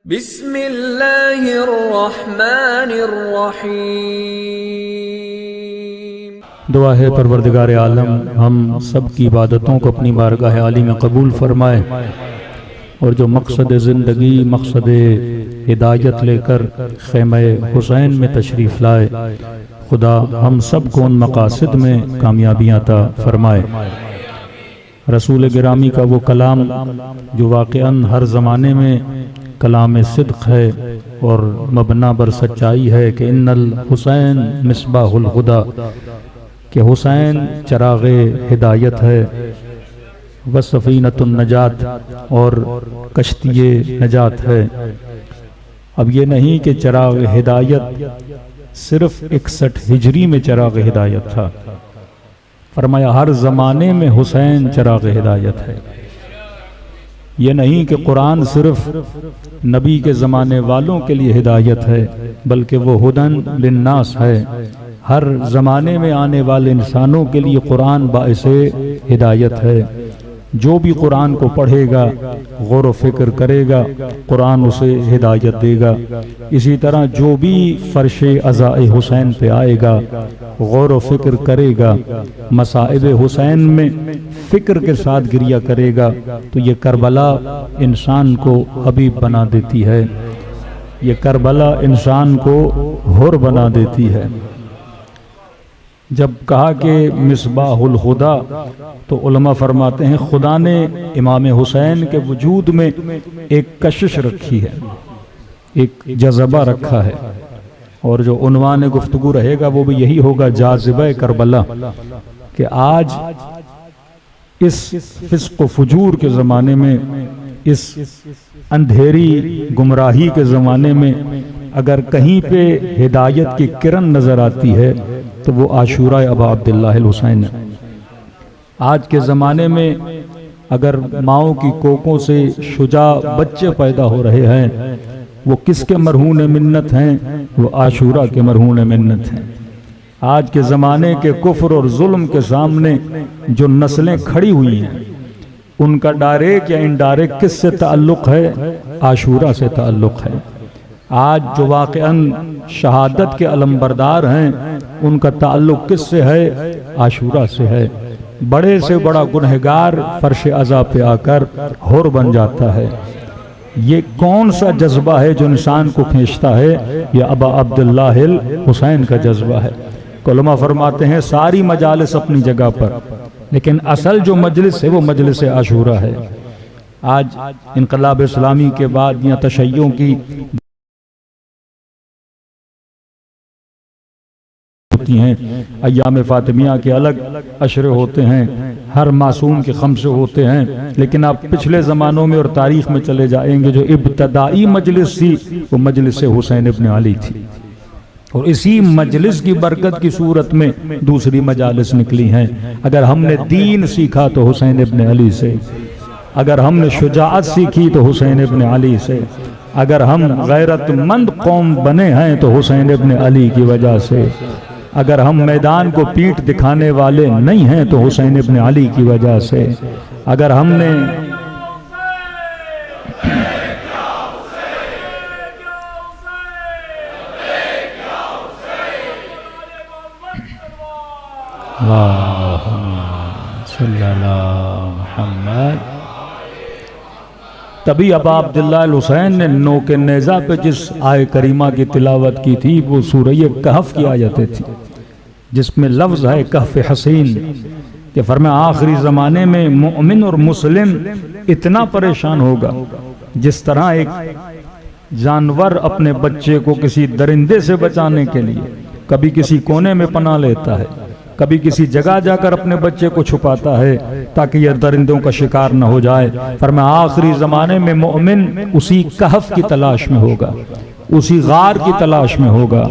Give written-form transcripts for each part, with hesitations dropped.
بسم اللہ الرحمن الرحیم۔ دعا ہے پروردگار عالم ہم سب کی عبادتوں کو اپنی بارگاہ عالی میں قبول فرمائے، اور جو مقصد زندگی، مقصد ہدایت لے کر خیمہ حسین میں تشریف لائے، خدا ہم سب کو ان مقاصد میں کامیابیاں عطا فرمائے۔ رسول گرامی کا وہ کلام جو واقعاً ہر زمانے میں کلام صدق ہے اور مبنا بر سچائی ہے کہ ان الحسین مصباح الہدی، کہ حسین چراغ ہدایت ہے، وسفینۃ النجات، اور کشتی نجات ہے۔ اب یہ نہیں کہ چراغ ہدایت صرف 61 ہجری میں چراغ ہدایت تھا، فرمایا ہر زمانے میں حسین چراغ ہدایت ہے۔ یہ نہیں کہ قرآن صرف نبی کے زمانے والوں کے لیے ہدایت ہے، بلکہ وہ ہدن للناس ہے، ہر زمانے میں آنے والے انسانوں کے لیے قرآن باعث ہدایت ہے۔ جو بھی قرآن کو پڑھے گا، غور و فکر کرے گا، قرآن اسے ہدایت دے گا۔ اسی طرح جو بھی فرش عزاء حسین پہ آئے گا، غور و فکر کرے گا، مصائب حسین میں فکر کے ساتھ گریہ کرے گا، تو یہ کربلا انسان کو حبیب بنا دیتی ہے، یہ کربلا انسان کو حر بنا دیتی ہے۔ جب کہا کہ مصباح الہدی، تو علماء فرماتے ہیں خدا نے امام حسین کے وجود میں ایک کشش رکھی ہے، ایک جذبہ رکھا ہے، اور جو عنوان گفتگو رہے گا وہ بھی یہی ہوگا، جاذبہ کربلا، کہ آج اس فسق و فجور کے زمانے میں، اس اندھیری گمراہی کے زمانے میں اگر کہیں پہ ہدایت کی کرن نظر آتی ہے تو وہ عاشورہ ابا عبداللہ الحسین ہے۔ آج کے زمانے میں اگر ماؤں کی کوکوں سے شجاع بچے پیدا ہو رہے ہیں، وہ کس کے مرہون منت ہیں؟ وہ عاشورہ کے مرہون منت ہیں۔ آج کے زمانے کے کفر اور ظلم کے سامنے جو نسلیں کھڑی ہوئی ہیں، ان کا ڈائریکٹ یا انڈائریکٹ کس سے تعلق ہے؟ عاشورہ سے تعلق ہے۔ آج جو واقعاً شہادت کے علمبردار ہیں، ان کا تعلق کس سے ہے؟ عاشورہ سے ہے۔ بڑے سے بڑا گنہگار فرش عزا پہ آ کر حر بن جاتا ہے۔ یہ کون سا جذبہ ہے جو انسان کو کھینچتا ہے؟ یہ ابا عبداللہ الحسین کا جذبہ ہے۔ علماء فرماتے ہیں ساری مجالس اپنی جگہ پر، لیکن اصل جو مجلس ہے وہ مجلس عاشورہ ہے۔ آج انقلاب اسلامی کے بعد یا تشیع کی ہوتی ہیں، ایام فاطمیہ کے الگ عشرے ہوتے ہیں، ہر معصوم کے خمسے ہوتے ہیں، لیکن آپ پچھلے زمانوں میں اور تاریخ میں چلے جائیں گے، جو ابتدائی مجلس تھی وہ مجلس حسین ابن علی تھی، اور اسی مجلس کی برکت کی صورت میں دوسری مجالس نکلی ہیں۔ اگر ہم نے دین سیکھا تو حسین ابن علی سے، اگر ہم نے شجاعت سیکھی تو حسین ابن علی سے، اگر ہم غیرت مند قوم بنے ہیں تو حسین ابن علی کی وجہ سے، اگر ہم میدان کو پیٹھ دکھانے والے نہیں ہیں تو حسین ابن علی کی وجہ سے، اگر ہم نے صلی اللہ محمد، تبھی ابا عبداللہ الحسین نے نوک نیزہ پہ جس آیت کریمہ کی تلاوت کی تھی وہ سورہ کہف کی آیتیں تھی، جس میں لفظ ہے کہف حسین، کہ فرمایا آخری زمانے میں مومن اور مسلم اتنا پریشان ہوگا جس طرح ایک جانور اپنے بچے کو کسی درندے سے بچانے کے لیے کبھی کسی کونے میں پناہ لیتا ہے، کبھی کسی جگہ جا کر اپنے بچے کو چھپاتا ہے تاکہ یہ درندوں کا شکار نہ ہو جائے۔ فرمایا آخری زمانے میں مومن اسی کہف کی تلاش میں ہوگا، اسی غار کی تلاش میں ہوگا،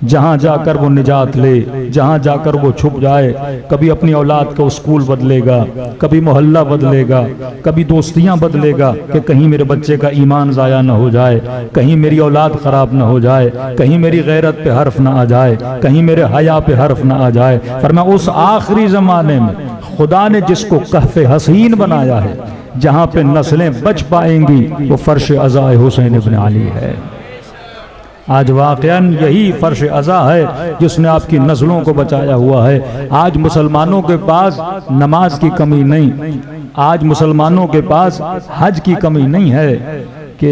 جہاں جا کر وہ نجات لے، جہاں جا کر وہ چھپ جائے۔ کبھی اپنی اولاد کا اسکول بدلے گا، کبھی محلہ بدلے گا، کبھی دوستیاں بدلے گا کہ کہیں میرے بچے کا ایمان ضائع نہ ہو جائے، کہیں میری اولاد خراب نہ ہو جائے، کہیں میری غیرت پہ حرف نہ آ جائے، کہیں میرے حیا پہ حرف نہ آ جائے۔ فرمایا اس آخری زمانے میں خدا نے جس کو کہف حسین بنایا ہے، جہاں پہ نسلیں بچ پائیں گی وہ فرش عزا حسین ابن علی ہے۔ آج واقعاً یہی فرش عزا ہے جس نے آپ کی نسلوں کو بچایا ہوا ہے۔ آج مسلمانوں کے پاس نماز کی کمی نہیں، آج مسلمانوں کے پاس حج کی کمی نہیں ہے کہ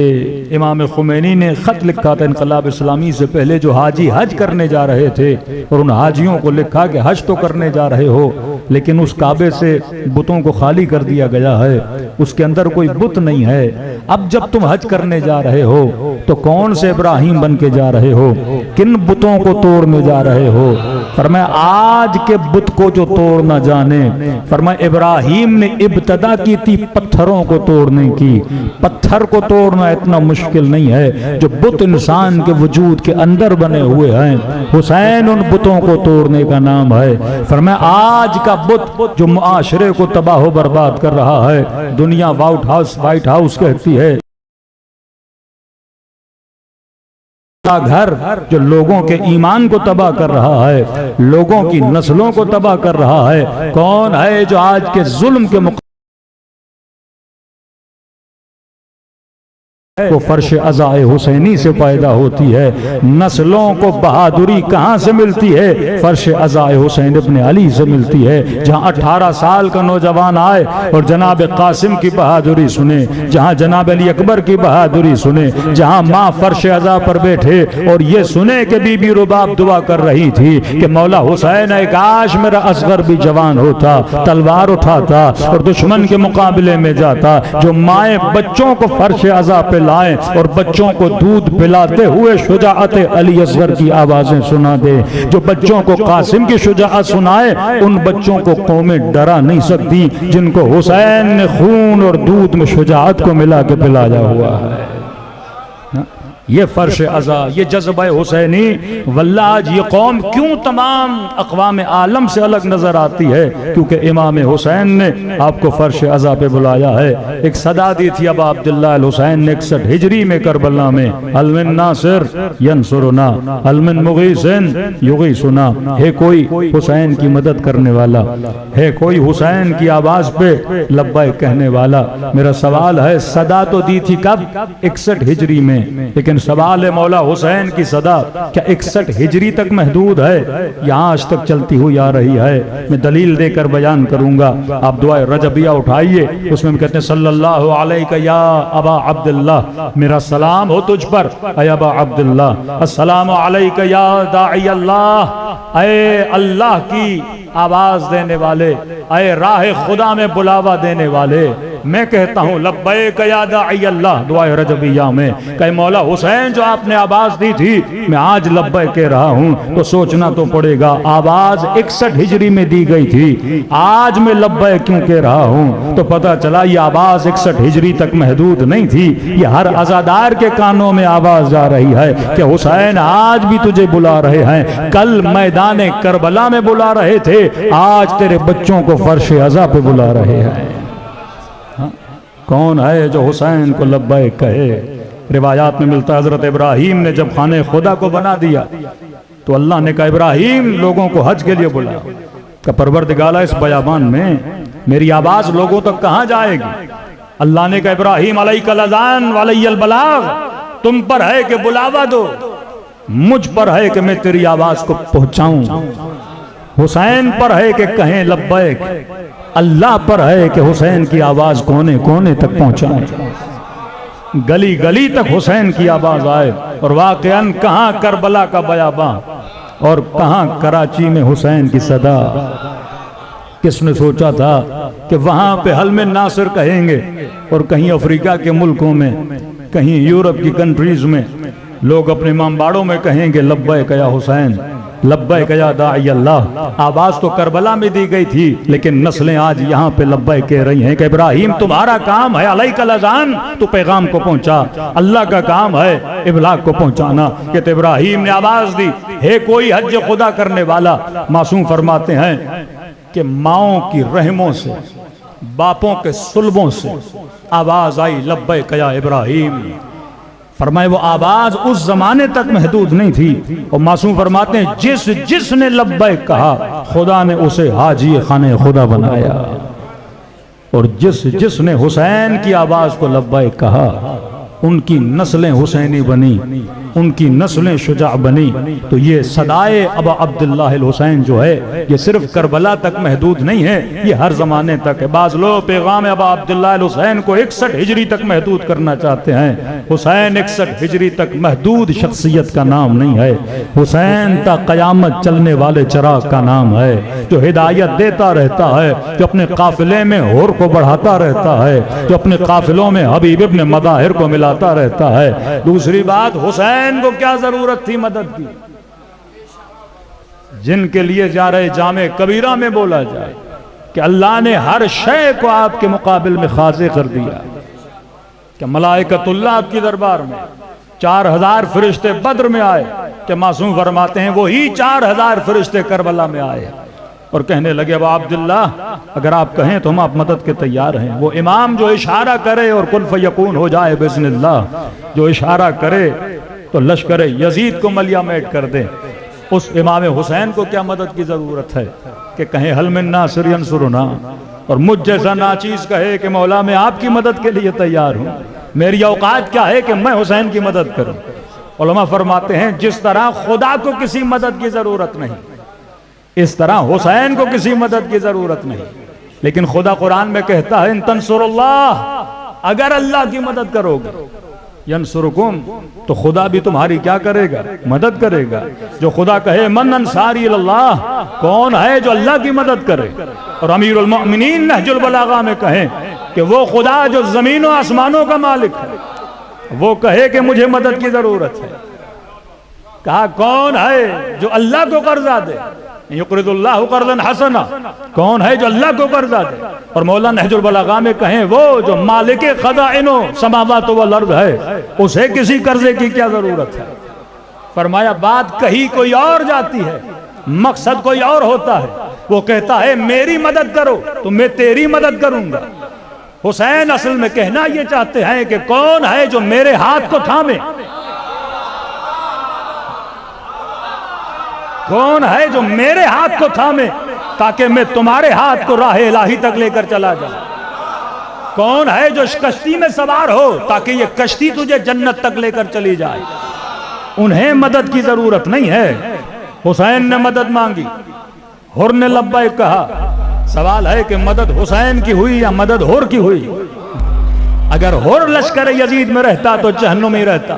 امام خمینی نے خط لکھا تھا انقلاب اسلامی سے پہلے، جو حاجی حج کرنے جا رہے تھے، اور ان حاجیوں کو لکھا کہ حج تو کرنے جا رہے ہو لیکن اس کعبے سے بتوں کو خالی کر دیا گیا ہے، اس کے اندر کوئی بت نہیں ہے۔ اب جب تم حج کرنے جا رہے ہو تو کون سے ابراہیم بن کے جا رہے ہو، کن بتوں کو توڑنے جا رہے ہو؟ فرمایا آج کے بت کو جو توڑ نہ جانے، فرمایا ابراہیم نے ابتدا کی تھی پتھروں کو توڑنے کی، پتھر کو توڑنا اتنا مشکل نہیں ہے جو بت انسان کے وجود کے اندر بنے ہوئے ہیں، حسین ان بتوں کو توڑنے کا نام ہے۔ فرمایا آج کا بت جو معاشرے کو تباہ و برباد کر رہا ہے، دنیا وائٹ ہاؤس کہتی ہے، گھر جو لوگوں کے ایمان کو تباہ کر رہا ہے، لوگوں کی نسلوں کو تباہ کر رہا ہے، کون ہے جو آج کے ظلم کے وہ فرش عزا حسینی سے پیدا ہوتی ہے۔ نسلوں کو بہادری کہاں سے ملتی ہے؟ فرش عزا حسین ابن علی سے ملتی ہے۔ جہاں 18 سال کا نوجوان آئے اور جناب قاسم کی بہادری سنے، جہاں جناب علی اکبر کی بہادری سنے، جہاں ماں فرش عزا پر بیٹھے اور یہ سنے کہ بی بی رباب دعا کر رہی تھی کہ مولا حسین اے کاش میرا اصغر بھی جوان ہوتا، تلوار اٹھاتا اور دشمن کے مقابلے میں جاتا۔ جو مائیں بچوں کو فرش عزا پہ لائیں اور بچوں کو دودھ پلاتے ہوئے شجاعت علی اصغر کی آوازیں سنا دے، جو بچوں کو قاسم کی شجاعت سنائے، ان بچوں کو قومیں ڈرا نہیں سکتی جن کو حسین نے خون اور دودھ میں شجاعت کو ملا کے پلایا ہوا ہے۔ یہ فرش عزا، یہ جذبہ حسینی، واللہ آج یہ قوم کیوں تمام اقوام عالم سے الگ نظر آتی ہے؟ کیونکہ امام حسین نے آپ کو فرش عزا پہ بلایا ہے۔ ایک صدا دی تھی ابا عبداللہ الحسین نے 61 ہجری میں کربلا میں، هل من ناصر ینصرنا هل من مغیث یغیثنا، ہے کوئی حسین کی مدد کرنے والا، ہے کوئی حسین کی آواز پہ لبیک کہنے والا؟ میرا سوال ہے صدا تو دی تھی کب؟ 61 ہجری میں، لیکن سوال ہے مولا حسین کی صدا کیا 61 ہجری تک محدود ہے یا آج تک چلتی ہوئی آ رہی ہے؟ میں دلیل دے کر بیان کروں گا۔ آپ دعائے رجبیہ اٹھائیے، اس میں ہم کہتے ہیں صلی اللہ علیہ یا ابا عبداللہ، میرا سلام ہو تجھ پر اے ابا عبداللہ، السلام علیک یا داعی اللہ، اے اللہ کی آواز دینے والے، اے راہ خدا میں بلاوا دینے والے، میں کہتا ہوں لبیک یا داعی اللہ دعائے رجبیہ میں کہ مولا حسین جو آپ نے آواز دی تھی میں آج لبیک کہہ رہا ہوں، تو سوچنا تو پڑے گا آواز 61 ہجری میں دی گئی تھی، آج میں لبیک کیوں کہہ رہا ہوں؟ تو پتہ چلا یہ آواز 61 ہجری تک محدود نہیں تھی، یہ ہر عزادار کے کانوں میں آواز جا رہی ہے کہ حسین آج بھی تجھے بلا رہے ہیں، کل میدان کربلا میں بلا رہے تھے، آج تیرے بچوں کو فرش عزا پہ بلا رہے ہیں۔ کون ہے جو حسین کو لبیک کہے؟ روایات میں ملتا ہے حضرت ابراہیم نے جب خانہ خدا کو بنا دیا تو اللہ نے کہا ابراہیم لوگوں کو حج کے لیے بلا، کہ پروردگارا اس بیابان میں میری آواز لوگوں تک کہاں جائے گی؟ اللہ نے کہا ابراہیم علیک الاذان وعلی البلاغ، تم پر ہے کہ بلاوا دو، مجھ پر ہے کہ میں تیری آواز کو پہنچاؤں، حسین پر ہے کہ کہیں لبیک، اللہ پر ہے کہ حسین کی آواز کونے کونے تک پہنچائیں، گلی گلی تک حسین کی آواز آئے۔ اور واقعاً کہاں کربلا کا بیاباں اور کہاں کراچی میں حسین کی صدا۔ کس نے سوچا تھا کہ وہاں پہ حل من ناصر کہیں گے اور کہیں افریقہ کے ملکوں میں، کہیں یورپ کی کنٹریز میں لوگ اپنے امامباڑوں میں کہیں گے لبیک یا حسین، لبیک یا داعی اللہ۔ آواز تو کربلا میں دی گئی تھی لیکن نسلیں آج یہاں پہ لبیک کہہ رہی ہیں کہ ابراہیم تمہارا کام ہے علیک الاذان، تو پیغام کو پہنچا، اللہ کا کام ہے ابلاغ کو پہنچانا۔ کہ ابراہیم نے آواز دی، ہے کوئی حج خدا کرنے والا؟ معصوم فرماتے ہیں کہ ماؤں کی رحموں سے، باپوں کے صلبوں سے آواز آئی لبیک یا ابراہیم۔ فرمائے وہ آواز اس زمانے تک محدود نہیں تھی، اور معصوم فرماتے ہیں جس نے لبیک کہا خدا نے اسے حاجی خانہ خدا بنایا، اور جس نے حسین کی آواز کو لبیک کہا ان کی نسلیں حسینی بنی، ان کی نسلیں شجاع بنی۔ تو یہ صدائے ابا عبداللہ الحسین جو ہے یہ صرف کربلا تک محدود نہیں ہے، یہ ہر زمانے تک ہے۔ بعض لوگ پیغام ابا عبداللہ الحسین کو 61 ہجری تک محدود کرنا چاہتے ہیں۔ حسین 61 ہجری تک محدود شخصیت کا نام نہیں ہے، حسین تا قیامت چلنے والے چراغ کا نام ہے، جو ہدایت دیتا رہتا ہے، جو اپنے قافلے میں حور کو بڑھاتا رہتا ہے، جو اپنے قافلوں میں حبیب ابن مظاہر کو ملاتا رہتا ہے۔ دوسری بات، حسین کو کیا ضرورت تھی مدد کی؟ جن کے لیے جا رہے جامع کبیرہ میں بولا جائے کہ اللہ نے ہر شے کو آپ کے مقابل میں خاضع کر دیا، کہ ملائکۃ اللہ آپ کی دربار میں 4000 فرشتے بدر میں آئے، کہ معصوم فرماتے ہیں وہی 4000 فرشتے کربلا میں آئے اور کہنے لگے ابا عبداللہ اگر آپ کہیں تو ہم آپ مدد کے تیار ہیں۔ وہ امام جو اشارہ کرے اور کن فیکون ہو جائے بإذن اللہ، جو اشارہ کرے تو لشکر یزید کو ملیہ میٹ کر دے، اس امام حسین کو کیا مدد کی ضرورت ہے کہ کہیں حل من ناصر ینصرنا، اور مجھ جیسا ناچیز کہے کہ مولا میں آپ کی مدد کے لیے تیار ہوں، میری اوقات کیا ہے کہ میں حسین کی مدد کروں۔ علماء فرماتے ہیں جس طرح خدا کو کسی مدد کی ضرورت نہیں، اس طرح حسین کو کسی مدد کی ضرورت نہیں، لیکن خدا قرآن میں کہتا ہے ان تنصر اللہ، اگر اللہ کی مدد کرو گے، ینصرکم، تو خدا بھی تمہاری کیا کرے گا؟ مدد کرے گا۔ جو خدا کہے من انصاری اللہ، کون ہے جو اللہ کی مدد کرے؟ اور امیر المؤمنین نہج البلاغہ میں کہیں کہ وہ خدا جو زمین و آسمانوں کا مالک ہے، وہ کہے کہ مجھے مدد کی ضرورت ہے، کہا کون ہے جو اللہ کو قرضہ دے؟ یقرض اللہ قرضا حسنا، کون ہے جو اللہ کو قرضہ دے؟ اور مولا نہج البلاغہ میں کہیں وہ جو مالک خزائن السماوات والارض ہے، اسے کسی قرضے کی کیا ضرورت ہے؟ فرمایا بات کہیں کوئی اور جاتی ہے، مقصد کوئی اور ہوتا ہے۔ وہ کہتا ہے میری مدد کرو تو میں تیری مدد کروں گا۔ حسین اصل میں کہنا یہ چاہتے ہیں کہ کون ہے جو میرے ہاتھ کو تھامے، کون ہے جو میرے ہاتھ کو تھامے تاکہ میں تمہارے ہاتھ کو راہ الہی تک لے کر چلا جاؤں، کون ہے جو اس کشتی میں سوار ہو تاکہ یہ کشتی تجھے جنت تک لے کر چلی جائے۔ انہیں مدد کی ضرورت نہیں ہے، حسین نے مدد مانگی، حر نے لبیک کہا۔ سوال ہے کہ مدد حسین کی ہوئی یا مدد حر کی ہوئی؟ اگر حر لشکر یزید میں رہتا تو جہنم میں رہتا،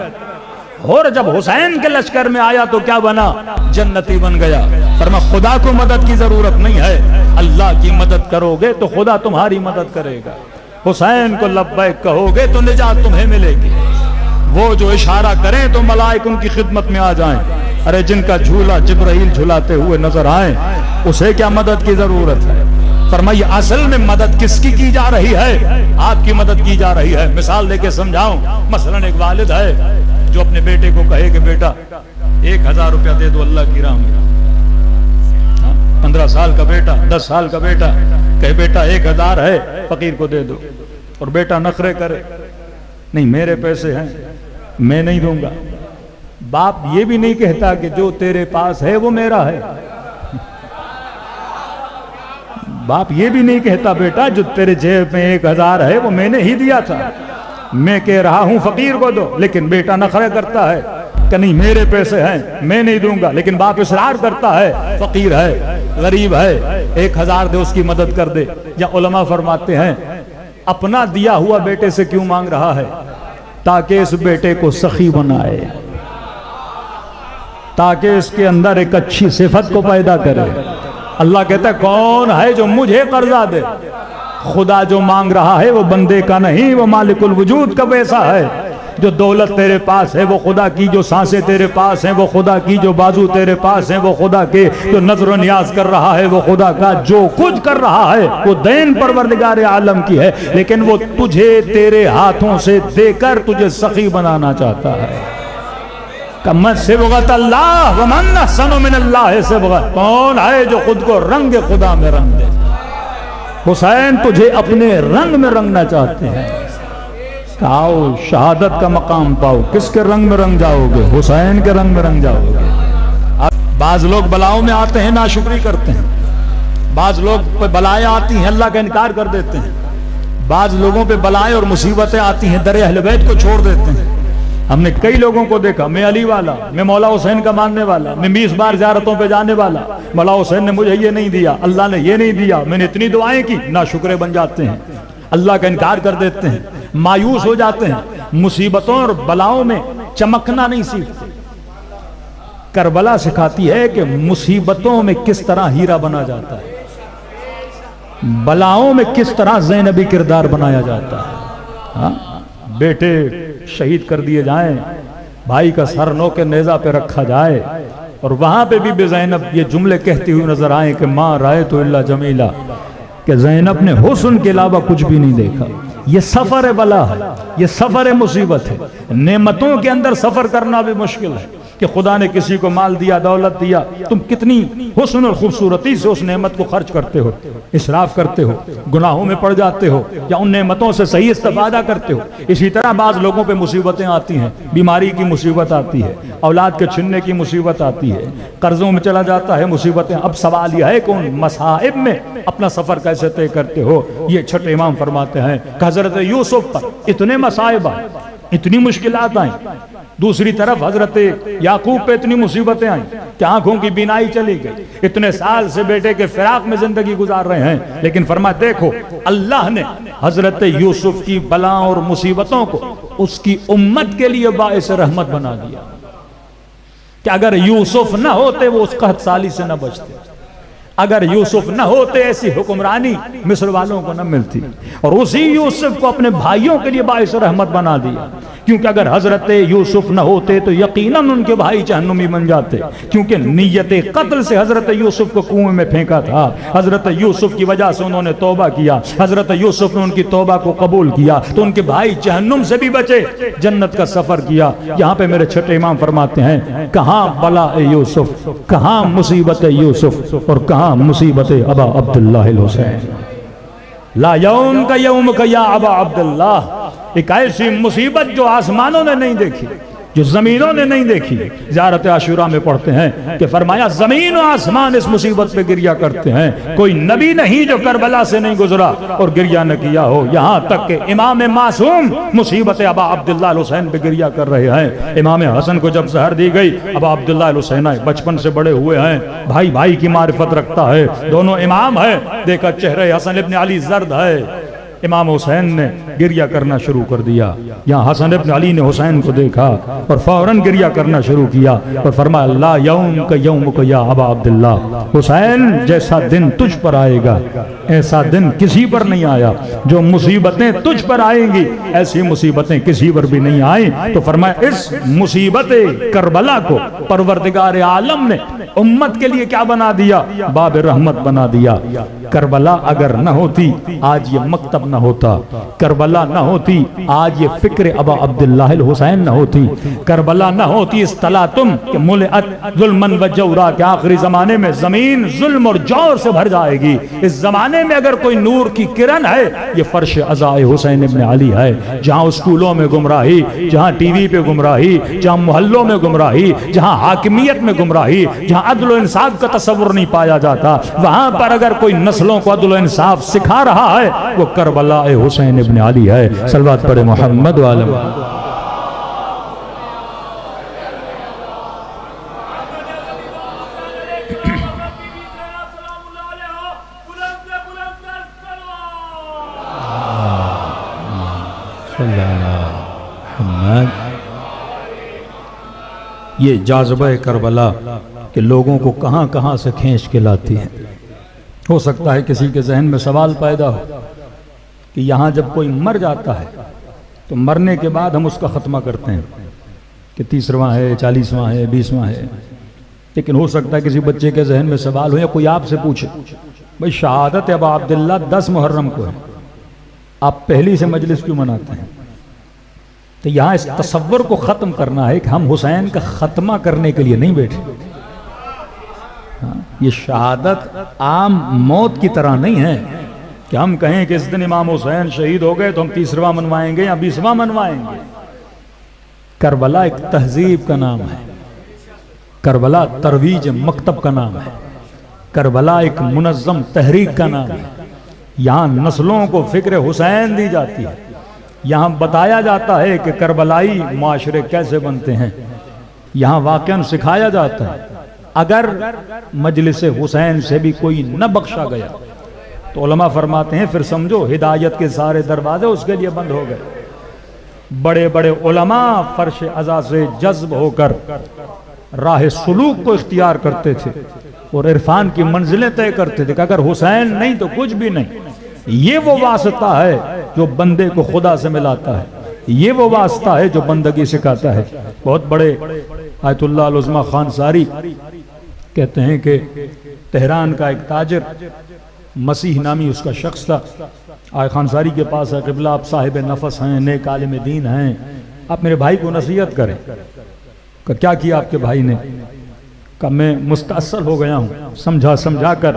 حر جب حسین کے لشکر میں آیا تو کیا بنا؟ جنتی بن گیا۔ فرما خدا کو مدد کی ضرورت نہیں ہے، اللہ کی مدد کرو گے تو خدا تمہاری مدد کرے گا۔ حسین کو لبیک کہو گے تو نجات تمہیں ملے گی۔ وہ جو اشارہ کریں تو ملائک ان کی خدمت میں آ جائیں۔ ارے جن کا جھولا جبرائیل جھلاتے ہوئے نظر آئیں، اسے کیا مدد کی ضرورت ہے؟ فرمائیے اصل میں مدد کس کی جا رہی ہے؟ آپ کی مدد کی جا رہی ہے۔ مثال دے کے سمجھاؤں، مثلا ایک والد ہے جو اپنے بیٹے کو کہے کہ بیٹا 1000 روپیہ دے دو اللہ کی راہ میں۔ 15 سال کا بیٹا، 10 سال کا بیٹا کہے بیٹا 1000 ہے فقیر کو دے دو، اور بیٹا نخرے کرے نہیں میرے پیسے ہیں میں نہیں دوں گا۔ باپ یہ بھی نہیں کہتا کہ جو تیرے پاس ہے وہ میرا ہے، باپ یہ بھی نہیں کہتا بیٹا جو تیرے جیب میں 1000 ہے وہ میں نے ہی دیا تھا، میں کہہ رہا ہوں فقیر کو دو، لیکن بیٹا نخرے کرتا ہے کہ نہیں میرے پیسے ہیں میں نہیں دوں گا، لیکن باپ اصرار کرتا ہے فقیر ہے غریب ہے 1000 دے اس کی مدد کر دے۔ یا علماء فرماتے ہیں اپنا دیا ہوا بیٹے سے کیوں مانگ رہا ہے؟ تاکہ اس بیٹے کو سخی بنائے، تاکہ اس کے اندر ایک اچھی صفت کو پیدا کرے۔ اللہ کہتا ہے کون ہے جو مجھے قرضہ دے؟ خدا جو مانگ رہا ہے وہ بندے کا نہیں، وہ مالک الوجود کا پیسہ ہے۔ جو دولت تیرے پاس ہے وہ خدا کی، جو سانسیں تیرے پاس ہیں وہ خدا کی، جو بازو تیرے پاس ہیں وہ خدا کے، جو نظر و نیاز کر رہا ہے وہ خدا کا، جو کچھ کر رہا ہے وہ دین پروردگار عالم کی ہے، لیکن وہ تجھے تیرے ہاتھوں سے دے کر تجھے سخی بنانا چاہتا ہے۔ کمت صبغت اللہ ومن احسن من اللہ صبغت، کون ہے جو خود کو رنگ خدا میں رنگ دے؟ حسین تجھے اپنے رنگ میں رنگنا چاہتے ہیں۔ آؤ شہادت کا مقام پاؤ، کس کے رنگ میں رنگ جاؤ گے؟ حسین کے رنگ میں رنگ جاؤ گے۔ بعض لوگ بلاؤں میں آتے ہیں ناشکری کرتے ہیں، بعض لوگ بلائیں آتی ہیں اللہ کا انکار کر دیتے ہیں، بعض لوگوں پہ بلائیں اور مصیبتیں آتی ہیں، در اہل بیت کو چھوڑ دیتے ہیں۔ ہم نے کئی لوگوں کو دیکھا، میں علی والا، میں مولا حسین کا ماننے والا، میں 20 بار زیارتوں پہ جانے والا، مولا حسین نے مجھے یہ نہیں دیا، اللہ نے یہ نہیں دیا، میں نے اتنی دعائیں کی، ناشکرے بن جاتے ہیں، اللہ کا انکار کر دیتے ہیں، مایوس ہو جاتے ہیں، مصیبتوں اور بلاؤں میں چمکنا نہیں سیکھتے۔ کربلا سکھاتی ہے کہ مصیبتوں میں کس طرح ہیرا بنا جاتا ہے، بلاؤں میں کس طرح زینبی کردار بنایا جاتا ہے۔ ہاں؟ بیٹے شہید کر دیے جائیں، بھائی کا سر نو کے نیزہ پہ رکھا جائے، اور وہاں پہ بھی زینب یہ جملے کہتی ہوئی نظر آئیں کہ ماں رأیت الا جمیلا، کہ زینب نے حسن کے علاوہ کچھ بھی نہیں دیکھا۔ یہ سفر بلا ہے، یہ سفر مصیبت ہے۔ نعمتوں کے اندر سفر کرنا بھی مشکل ہے کہ خدا نے کسی کو مال دیا، دولت دیا، تم کتنی حسن اور خوبصورتی سے اس نعمت کو خرچ کرتے ہو، اسراف کرتے ہو، گناہوں میں پڑ جاتے ہو، یا ان نعمتوں سے صحیح استفادہ کرتے ہو۔ اسی طرح بعض لوگوں پہ مصیبتیں آتی ہیں، بیماری کی مصیبت آتی ہے، اولاد کے چھننے کی مصیبت آتی ہے، قرضوں میں چلا جاتا ہے مصیبتیں۔ اب سوال یہ ہے کہ ان مصائب میں اپنا سفر کیسے طے کرتے ہو؟ یہ چھٹے امام فرماتے ہیں کہ حضرت یوسف پر اتنے مصائب آئے، اتنی مشکلات آئیں، دوسری طرف حضرت یعقوب پہ اتنی مصیبتیں آئیں کہ آنکھوں کی بینائی چلی گئی، اتنے سال سے بیٹے کے فراق میں زندگی گزار رہے ہیں، لیکن فرمایا دیکھو اللہ نے حضرت یوسف کی بلاؤں اور مصیبتوں کو اس کی امت کے لیے باعث رحمت بنا دیا، کہ اگر یوسف نہ ہوتے وہ اس قحط سالی سے نہ بچتے، اگر یوسف نہ ہوتے ایسی حکمرانی مصر والوں کو نہ ملتی، اور اسی یوسف کو اپنے بھائیوں کے لیے باعث رحمت بنا دیا، کیونکہ اگر حضرت یوسف نہ ہوتے تو یقیناً ان کے بھائی جہنمی بن جاتے، کیونکہ نیت قتل سے حضرت یوسف کو کنویں میں پھینکا تھا۔ حضرت یوسف کی وجہ سے انہوں نے توبہ کیا، حضرت یوسف نے ان کی توبہ کو قبول کیا تو ان کے بھائی جہنم سے بھی بچے، جنت کا سفر کیا۔ یہاں پہ میرے چھٹے امام فرماتے ہیں کہاں بلا یوسف، کہاں مصیبت یوسف، اور کہاں مصیبت ابا عبداللہ الحسین۔ لا یوم کا یوم کا یا ابا عبداللہ، ایک ایسی مصیبت جو آسمانوں نے نہیں دیکھی، جو زمینوں نے نہیں دیکھی۔ زیارت عاشورہ میں پڑھتے ہیں کہ فرمایا زمین و آسمان اس مصیبت پہ گریہ کرتے ہیں، کوئی نبی نہیں جو کربلا سے نہیں گزرا اور گریہ نہ کیا ہو، یہاں تک کہ امام معصوم مصیبت ابا عبداللہ الحسین پہ گریہ کر رہے ہیں۔ امام حسن کو جب زہر دی گئی، ابا عبداللہ الحسین بچپن سے بڑے ہوئے ہیں، بھائی بھائی کی معرفت رکھتا ہے، دونوں امام ہے، دیکھا چہرے حسن ابن علی زرد ہے، امام حسین نے گریہ کرنا شروع کر دیا۔ یہاں حسن ابن علی نے حسین کو دیکھا اور فوراً گریہ کرنا شروع کیا اور فرمایا لا یوم کا یوم کا یا ابا عبداللہ، حسین جیسا دن تجھ پر آئے گا ایسا دن کسی پر نہیں آیا، جو مصیبتیں تجھ پر آئیں گی ایسی مصیبتیں کسی پر بھی نہیں آئیں۔ تو فرمایا اس مصیبت کربلا کو پروردگار عالم نے امت کے لیے کیا بنا دیا؟ باب رحمت بنا دیا۔ کربلا اگر نہ ہوتی آج یہ مکتب نہ ہوتا، کربلا نہ ہوتی آج یہ فکر ابا عبداللہ الحسین نہ ہوتی، کربلا نہ ہوتی اصطلاح تم کہ ملئت ظلمن و جورا، کہ آخری زمانے میں زمین ظلم اور جور سے بھر جائے گی۔ اس زمانے میں اگر کوئی نور کی کرن ہے یہ فرش عزائے حسین ابن علی ہے۔ جہاں اسکولوں میں گمراہی، جہاں ٹی وی پہ گمراہی، جہاں محلوں میں گمراہی، جہاں حاکمیت میں گمراہی، جہاں عدل و انصاف کا تصور نہیں پایا جاتا، وہاں پر اگر کوئی نسلوں کو عدل و انصاف سکھا رہا ہے وہ کربلا حسین ابن علی ہے۔ صلوات پڑھے محمد و آل یہ جاذبہ کربلا کہ لوگوں کو کہاں کہاں سے کھینچ کے لاتی ہے۔ ہو سکتا ہے کسی کے ذہن میں سوال پیدا ہو کہ یہاں جب کوئی مر جاتا ہے تو مرنے کے بعد ہم اس کا ختمہ کرتے ہیں کہ 30واں ہے، 40واں ہے، 20واں ہے، لیکن ہو سکتا ہے کسی بچے کے ذہن میں سوال ہو یا کوئی آپ سے پوچھے بھئی شہادت ابا عبداللہ 10 محرم کو ہے، آپ پہلی سے مجلس کیوں مناتے ہیں؟ تو یہاں اس تصور کو ختم کرنا ہے کہ ہم حسین کا ختمہ کرنے کے لیے نہیں بیٹھے۔ یہ شہادت عام موت کی طرح نہیں ہے کہ ہم کہیں کہ اس دن امام حسین شہید ہو گئے تو ہم 30واں منوائیں گے یا 20واں منوائیں گے۔ کربلا ایک تہذیب کا نام ہے، کربلا ترویج مکتب کا نام ہے، کربلا ایک منظم تحریک کا نام ہے۔ یہاں نسلوں کو فکر حسین دی جاتی ہے، یہاں بتایا جاتا ہے کہ کربلائی معاشرے کیسے بنتے ہیں، یہاں واقعاً سکھایا جاتا ہے اگر مجلس حسین سے بھی کوئی نہ بخشا گیا تو علماء فرماتے ہیں پھر سمجھو ہدایت کے سارے دروازے اس کے لیے بند ہو گئے۔ بڑے بڑے علماء فرش عزا سے جذب ہو کر راہ سلوک کو اختیار کرتے تھے اور عرفان کی منزلیں طے کرتے تھے کہ اگر حسین نہیں تو کچھ بھی نہیں۔ یہ وہ واسطہ ہے جو بندے کو خدا سے ملاتا ہے، یہ وہ واسطہ ہے جو بندگی سکھاتا ہے۔ بہت بڑے آیت اللہ العظمی خان ساری کہتے ہیں کہ تہران کا ایک تاجر مسیح نامی اس کا شخص تھا، آئے خان ساری کے پاس ہے، قبلہ آپ صاحب نفس ہیں، نیک عالم دین ہیں، آپ میرے بھائی کو نصیحت کریں۔ کہ کیا کیا آپ کے بھائی نے؟ کہ میں مستاصل ہو گیا ہوں، سمجھا کر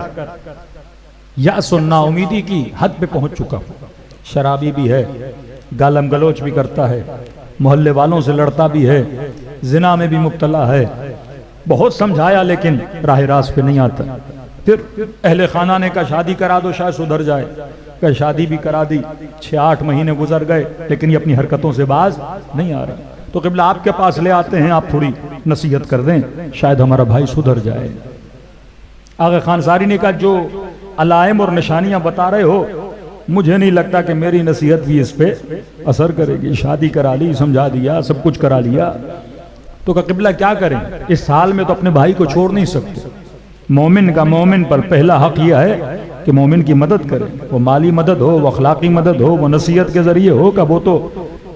یأس و نا امیدی کی حد پہ پہنچ چکا ہوں، شرابی بھی ہے، گالم گلوچ بھی کرتا ہے، محلے والوں سے لڑتا بھی ہے، زنا میں بھی مبتلا ہے، بہت سمجھایا لیکن راہ راست پہ نہیں آتا۔ پھر اہل خانہ نے کہا شادی کرا دو شاید سدھر جائے، کہ شادی بھی کرا دی، 6-8 مہینے گزر گئے لیکن یہ اپنی حرکتوں سے باز نہیں آ رہا۔ تو قبلہ آپ کے پاس لے آتے ہیں، آپ تھوڑی نصیحت کر دیں، شاید ہمارا بھائی سدھر جائے۔ آغا خان ساری نے کہا جو علائم اور نشانیاں بتا رہے ہو مجھے نہیں لگتا کہ میری نصیحت بھی اس پہ اثر کرے گی۔ شادی کرا لی، سمجھا دیا، سب کچھ کرا لیا، تو کہ قبلہ کیا کریں؟ اس حال میں تو اپنے بھائی کو چھوڑ نہیں سکتے۔ مومن کا مومن پر پہلا حق یہ ہے کہ مومن کی مدد کرے، وہ مالی مدد ہو، وہ اخلاقی مدد ہو، وہ نصیحت کے ذریعے ہو، کہ وہ تو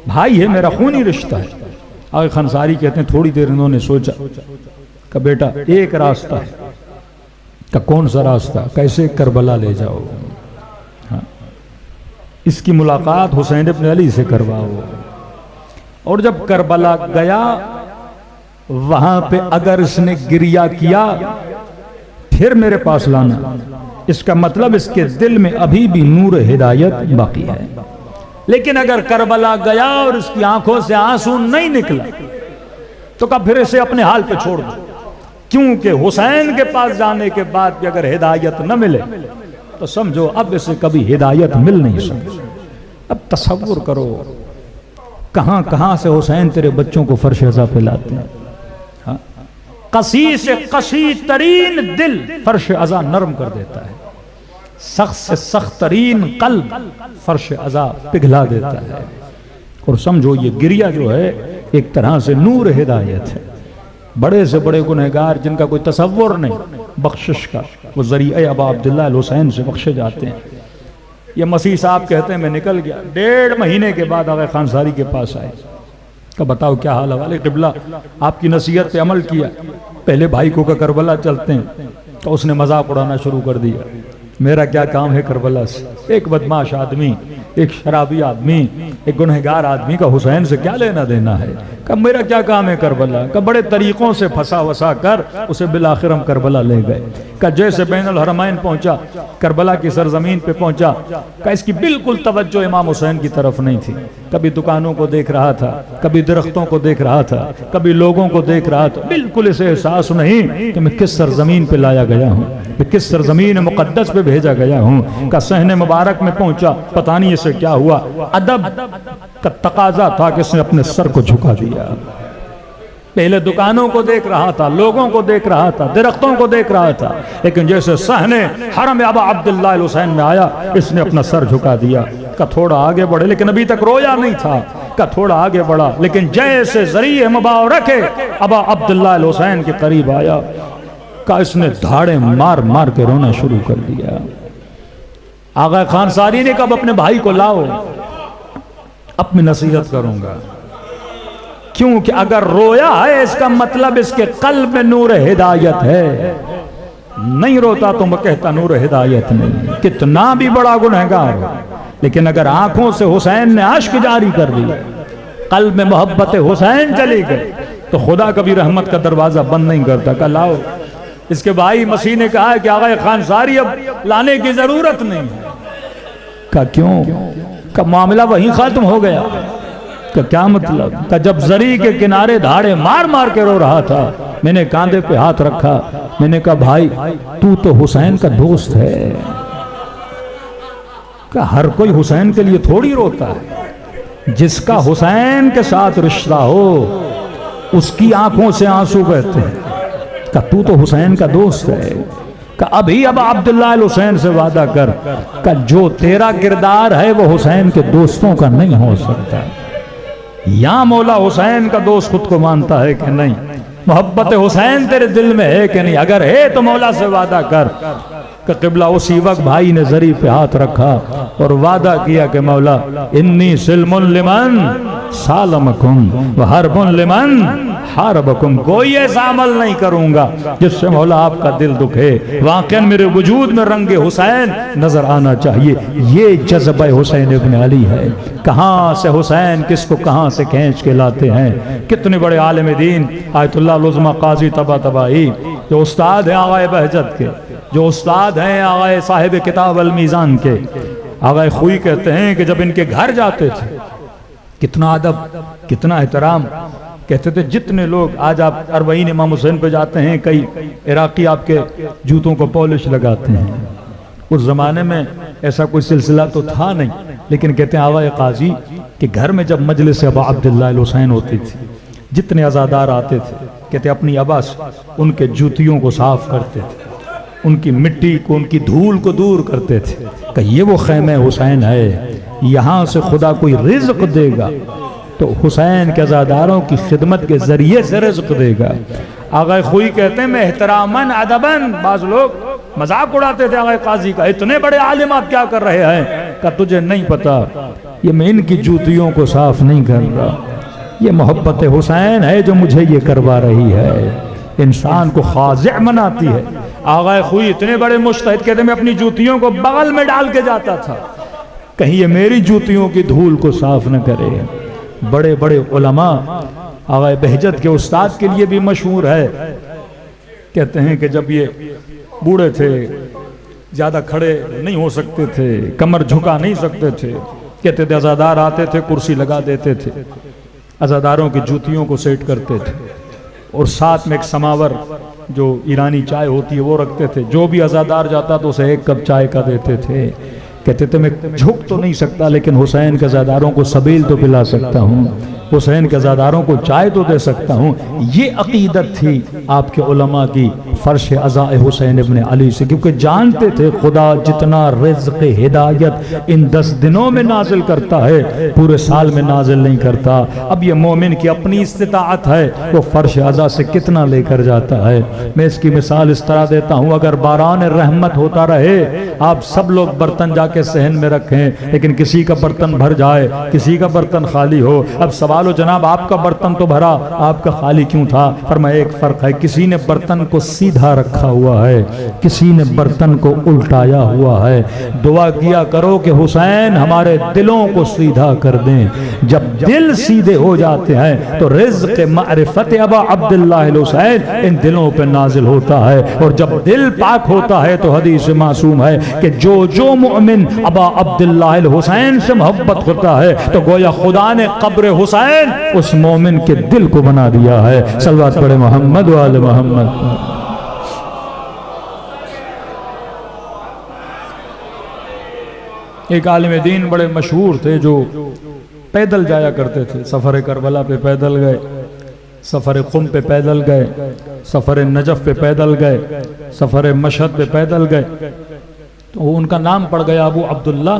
بھائی ہے، میرا خونی رشتہ ہے۔ آغا خان ساری کہتے ہیں تھوڑی دیر انہوں نے سوچا کہ بیٹا ایک راستہ ہے۔ کہ کون سا راستہ؟ کیسے کربلا لے جاؤ، اس کی ملاقات حسین ابن علی سے کرواؤ، اور جب کربلا گیا وہاں پہ اگر اس نے گریہ کیا پھر میرے پاس لانا، اس کا مطلب اس کے دل میں ابھی بھی نور ہدایت باقی ہے۔ لیکن اگر کربلا گیا اور اس کی آنکھوں سے آنسو نہیں نکلا تو کب پھر اسے اپنے حال پہ چھوڑ دو، کیونکہ حسین کے پاس جانے کے بعد بھی اگر ہدایت نہ ملے تو سمجھو اب اسے کبھی ہدایت مل نہیں سکتی۔ اب تصور کرو کہاں کہاں سے حسین تیرے بچوں کو فرش عزا پہ لاتے ہیں، قسی سے قسی ترین دل فرش عزا نرم کر دیتا ہے، سخت سے سخت ترین قلب فرش عزا پگھلا دیتا ہے۔ اور سمجھو یہ گریہ جو ہے ایک طرح سے نور ہدایت ہے۔ بڑے سے بڑے گنہگار جن کا کوئی تصور نہیں بخشش کا، وہ ذریعہ ابا عبداللہ الحسین سے بخشے جاتے ہیں۔ یہ مسیح صاحب کہتے ہیں میں نکل گیا، 1.5 مہینے کے بعد آغا خان ساری کے پاس آئے کہ بتاؤ کیا حال ہے؟ قبلہ آپ کی نصیحت پہ عمل کیا، پہلے بھائی کو کہ کربلا چلتے ہیں، تو اس نے مذاق اڑانا شروع کر دیا، میرا کیا کام ہے کربلا سے؟ ایک بدماش آدمی، ایک شرابی آدمی، ایک گنہگار آدمی کا حسین سے کیا لینا دینا ہے؟ کہ میرا کیا کام ہے کربلا؟ کہ بڑے طریقوں سے پھنسا وسا کر اسے بالآخر ہم کربلا لے گئے۔ کہ جیسے بین الحرمین پہنچا، کربلا کی سرزمین پہ پہنچا، کہ اس کی بالکل توجہ امام حسین کی طرف نہیں تھی، کبھی دکانوں کو دیکھ رہا تھا، کبھی درختوں کو دیکھ رہا تھا، کبھی لوگوں کو دیکھ رہا تھا، بالکل اسے احساس نہیں کہ میں کس سرزمین پہ لایا گیا ہوں، میں کس سرزمین مقدس پہ بھیجا گیا ہوں۔ کہ صحن مبارک میں پہنچا، پتہ نہیں اسے کیا ہوا، ادب کا تقاضا تھا کہ اس نے اپنے سر کو جھکا دیا۔ پہلے دکانوں کو دیکھ رہا تھا، لوگوں کو دیکھ رہا تھا، درختوں کو دیکھ رہا تھا، لیکن جیسے صحن حرم ابا عبداللہ الحسین میں آیا اس نے اپنا سر جھکا دیا۔ کہ تھوڑا آگے بڑھے، لیکن ابھی تک رویا نہیں تھا، کہ تھوڑا آگے بڑھا، لیکن جیسے ذریعہ مبارک ابا عبداللہ الحسین کے قریب آیا کہ اس نے دھاڑے مار مار کے رونا شروع کر دیا۔ آغا خان ساری نے کہا اپنے بھائی کو لاؤ، اب میں نصیحت کروں گا، کیونکہ اگر رویا ہے اس کا مطلب اس کے قلب میں نور ہدایت ہے، نہیں روتا تو میں کہتا نور ہدایت نہیں، کتنا بھی بڑا گنہگار ہو، لیکن اگر آنکھوں سے حسین نے عشق جاری کر دی، قلب میں محبت حسین چلی گئی، تو خدا کبھی رحمت کا دروازہ بند نہیں کرتا۔ کہ لاؤ۔ اس کے بھائی مسیح نے کہا ہے کہ آغا خان ساری اب لانے کی ضرورت نہیں ہے۔ کہ کیوں؟ کہ معاملہ وہیں ختم ہو گیا۔ کہ کیا مطلب؟ کہ جب زری کے کنارے دھاڑے مار مار کے رو رہا تھا، میں نے کاندھے پہ ہاتھ رکھا، میں نے کہا بھائی تو حسین کا دوست ہے، کہ ہر کوئی حسین کے لیے تھوڑی روتا ہے، جس کا حسین کے ساتھ رشتہ ہو اس کی آنکھوں سے آنسو بہتے ہیں کہ تو حسین کا دوست ہے، کہ ابھی اب عبداللہ الحسین سے وعدہ کر کہ جو تیرا کردار ہے وہ حسین کے دوستوں کا نہیں ہو سکتا۔ یا مولا حسین کا دوست خود کو مانتا ہے کہ نہیں؟ محبت حسین تیرے دل میں ہے کہ نہیں؟ اگر ہے تو مولا سے وعدہ کر کہ قبلہ اسی وقت بھائی نے زری پہ ہاتھ رکھا اور وعدہ کیا کہ مولا انی سلم لمن سالمکم وحرب لمن حاربکم، کوئی ایسا عمل نہیں کروں گا جس سے مولا آپ کا دل دکھے۔ واقعاً میرے وجود میں رنگ حسین نظر آنا چاہیے۔ یہ جذبہ حسین ابن علی ہے۔ کہاں سے حسین کس کو کہاں سے کھینچ کے لاتے ہیں۔ کتنے بڑے عالم دین آیت اللہ العظمہ قاضی طباطبائی، جو استاد ہیں آغا بہجت کے، جو استاد ہیں آغا صاحب کتاب المیزان کے، آغا خوئی کہتے ہیں کہ جب ان کے گھر جاتے تھے کتنا ادب، کتنا احترام، کہتے تھے جتنے لوگ آج آپ اربعین امام حسین پہ جاتے ہیں، کئی عراقی آپ کے جوتوں کو پالش لگاتے ہیں۔ اس زمانے میں ایسا کوئی سلسلہ تو تھا نہیں، لیکن کہتے ہیں آغا قاضی کہ گھر میں جب مجلس ابا عبداللہ الحسین ہوتی تھی، جتنے عزادار آتے تھے، کہتے اپنی ابا سے ان کے جوتیوں کو صاف کرتے تھے، ان کی مٹی کو، ان کی دھول کو دور کرتے تھے کہ یہ وہ خیمہ حسین ہے، یہاں سے خدا کوئی رزق دے گا تو حسین کے عزاداروں کی خدمت کے ذریعے سے رزق دے گا۔ آغا خوئی کہتے ہیں میں احتراماً ادباً، بعض لوگ مذاق اڑاتے تھے آغا قاضی کا، اتنے بڑے عالم آپ کیا کر رہے ہیں؟ کہ تجھے نہیں پتا یہ میں ان کی جوتیوں کو صاف نہیں کر رہا، یہ محبت حسین ہے جو مجھے یہ کروا رہی ہے، انسان کو خاضع بناتی ہے۔ آغا خوئی اتنے بڑے مجتہد کہتے ہیں میں اپنی جوتیوں کو بغل میں ڈال کے جاتا تھا کہیں یہ میری جوتیوں کی دھول کو صاف نہ کرے۔ بڑے بڑے علماء آغا بہجت کے استاد کے لیے بھی مشہور ہے، کہتے ہیں کہ جب یہ بوڑھے تھے، زیادہ کھڑے نہیں ہو سکتے تھے، کمر جھکا نہیں سکتے تھے، کہتے تھے عزادار آتے تھے کرسی لگا دیتے تھے، عزاداروں کی جوتیوں کو سیٹ کرتے تھے اور ساتھ میں ایک سماور جو ایرانی چائے ہوتی ہے وہ رکھتے تھے، جو بھی عزادار جاتا تو اسے ایک کپ چائے کا دیتے تھے۔ کہتے تھے میں جھک تو نہیں سکتا لیکن حسین کے عزاداروں کو سبیل تو پلا سکتا ہوں، حسین کے عزاداروں کو چائے تو دے سکتا ہوں۔ یہ عقیدت تھی آپ کے علماء کی فرش عزاء حسین ابن علی سے، کیونکہ جانتے تھے خدا جتنا رزق ہدایت ان 10 دنوں میں نازل کرتا ہے پورے سال میں نازل نہیں کرتا۔ اب یہ مومن کی اپنی استطاعت ہے، وہ فرش عزاء سے کتنا لے کر جاتا ہے۔ میں اس کی مثال اس طرح دیتا ہوں، اگر باران رحمت ہوتا رہے، آپ سب لوگ برتن جا کے صحن میں رکھیں، لیکن کسی کا برتن بھر جائے، کسی کا برتن خالی ہو، اب سوال ہو جناب آپ کا برتن تو بھرا، آپ کا خالی کیوں تھا؟ فرمایا ایک فرق ہے، کسی نے برتن کو سیدھا رکھا ہوا ہے، کسی نے برتن کو الٹایا ہوا ہے۔ دعا کیا کرو کہ حسین ہمارے دلوں کو سیدھا کر دیں۔ جب دل سیدھے ہو جاتے ہیں تو رزق معرفت ابا عبداللہ الحسین ان دلوں پہ نازل ہوتا ہے، اور جب دل پاک ہوتا ہے تو حدیث معصوم ہے کہ جو مومن ابا عبداللہ الحسین سے محبت کرتا ہے تو گویا خدا نے قبر حسین اس مومن کے دل کو بنا دیا ہے۔ صلوات پڑھے محمد و آل محمد۔ ایک عالم دین بڑے مشہور تھے جو پیدل جایا کرتے تھے، سفر کربلا پہ پیدل گئے، سفر قم پہ پیدل گئے، سفر نجف پہ پیدل گئے، سفر مشہد پہ پیدل گئے، تو ان کا نام پڑ گیا ابو عبداللہ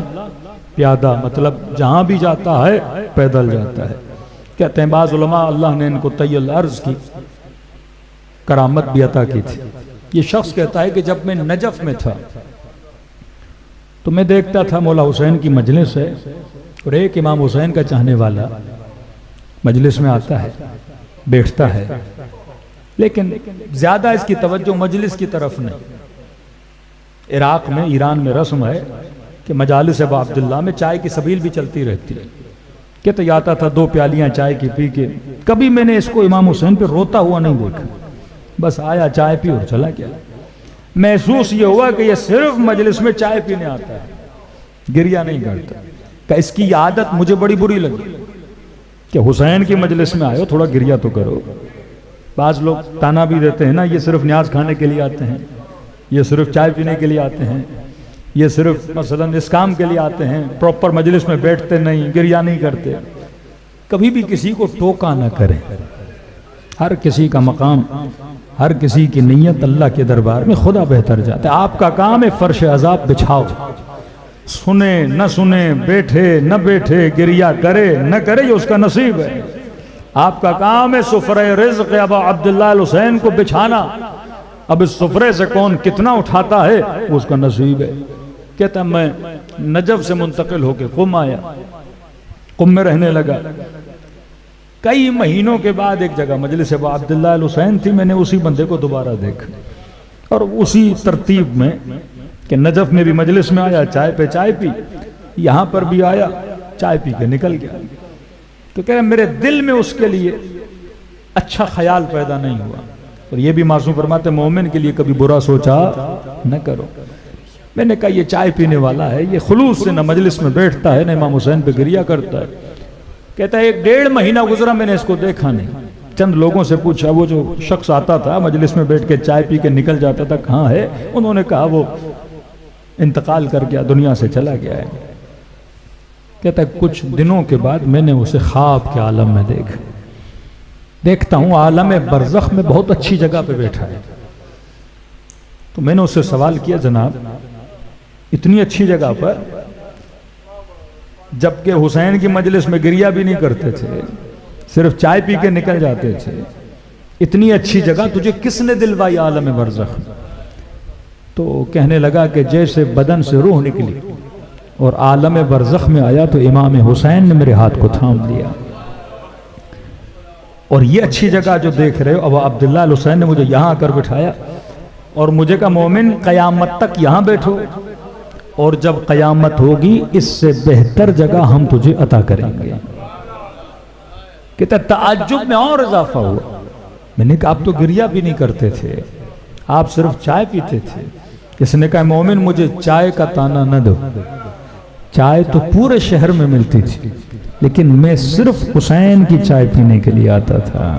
پیادہ، مطلب جہاں بھی جاتا ہے پیدل جاتا ہے۔ کہتے ہیں بعض علماء اللہ نے ان کو طی الارض کی کرامت بھی عطا کی تھی۔ یہ شخص کہتا ہے کہ جب میں نجف میں تھا تو میں دیکھتا تھا مولا حسین کی مجلس ہے اور ایک امام حسین کا چاہنے والا مجلس میں آتا ہے، بیٹھتا ہے، لیکن زیادہ اس کی توجہ مجلس کی طرف نہیں۔ عراق میں، ایران میں رسم ہے کہ مجالس ابا عبداللہ میں چائے کی سبیل بھی چلتی رہتی ہے۔ کہتے یہ آتا تھا 2 پیالیاں چائے کی پی کے، کبھی میں نے اس کو امام حسین پہ روتا ہوا نہیں دیکھا، بس آیا چائے پی اور چلا گیا۔ محسوس یہ ہوا کہ یہ صرف مجلس میں چائے پینے آتا ہے، گریہ نہیں کرتا، کہ اس کی عادت مجھے بڑی بری لگی کہ حسین کی مجلس میں آئے ہو تھوڑا گریہ تو کرو۔ بعض لوگ تانا بھی دیتے ہیں نا، یہ صرف نیاز کھانے کے لیے آتے ہیں، یہ صرف چائے پینے کے لیے آتے ہیں۔ یہ صرف مثلا اس کام کے لیے آتے ہیں، پراپر مجلس میں بیٹھتے نہیں، گریہ نہیں کرتے. کبھی بھی کسی کو ٹوکا نہ کریں. ہر کسی کا مقام، ہر کسی کی نیت اللہ کے دربار میں خدا بہتر جاتا ہے. آپ کا کام ہے فرش عذاب بچھاؤ، سنے نہ سنے، بیٹھے نہ بیٹھے، گریہ کرے نہ کرے، یہ اس کا نصیب ہے. آپ کا کام ہے سفرہ رزق ابا عبداللہ الحسین کو بچھانا. اب اس سفرے سے کون کتنا اٹھاتا ہے وہ اس کا نصیب ہے. کہتا میں نجف سے منتقل ہو کے قم آیا، قم میں رہنے لگا. کئی مہینوں کے بعد ایک جگہ مجلس ابا عبداللہ الحسین تھی، میں نے اسی بندے کو دوبارہ دیکھا اور اسی ترتیب میں کہ نجف میں بھی مجلس میں آیا، چائے پہ چائے پی، یہاں پر بھی آیا، چائے پی کے نکل گیا. تو کہہ رہے میرے دل میں اس کے لیے اچھا خیال پیدا نہیں ہوا. اور یہ بھی معصوم فرماتے مومن کے لیے کبھی برا سوچا نہ کرو. میں نے کہا یہ چائے پینے والا ہے، یہ خلوص سے نہ مجلس میں بیٹھتا ہے نہ امام حسین پہ گریہ کرتا ہے. کہتا ہے 1.5 مہینہ گزرا میں نے اس کو دیکھا نہیں. چند لوگوں سے پوچھا، وہ جو شخص آتا تھا مجلس میں بیٹھ کے چائے پی کے نکل جاتا تھا کہاں ہے؟ انہوں نے کہا وہ انتقال کر گیا، دنیا سے چلا گیا ہے. کہتا ہے کچھ دنوں کے بعد میں نے اسے خواب کے عالم میں دیکھتا ہوں عالم برزخ میں بہت اچھی جگہ پہ بیٹھا ہے. تو میں نے اس سے سوال کیا جناب اتنی اچھی جگہ پر جبکہ حسین کی مجلس میں گریہ بھی نہیں کرتے تھے، صرف چائے پی کے نکل جاتے تھے، اتنی اچھی جگہ تجھے کس نے دلوائی عالم برزخ؟ تو کہنے لگا کہ جیسے بدن سے روح نکلی اور عالم برزخ میں آیا تو امام حسین نے میرے ہاتھ کو تھام لیا. اور یہ اچھی جگہ جو دیکھ رہے ہو ابا عبداللہ الحسین نے مجھے یہاں کر بٹھایا اور مجھے کہا مومن قیامت تک یہاں بیٹھو، اور جب قیامت ہوگی اس سے بہتر جگہ ہم تجھے عطا کریں گے. کہتا تعجب میں اور اضافہ ہوا. میں نے کہا آپ تو گریہ بھی نہیں کرتے تھے، آپ صرف چائے پیتے تھے. اس نے کہا مومن مجھے چائے کا تانا نہ دو، چائے تو پورے شہر میں ملتی تھی لیکن میں صرف حسین کی چائے پینے کے لیے آتا تھا.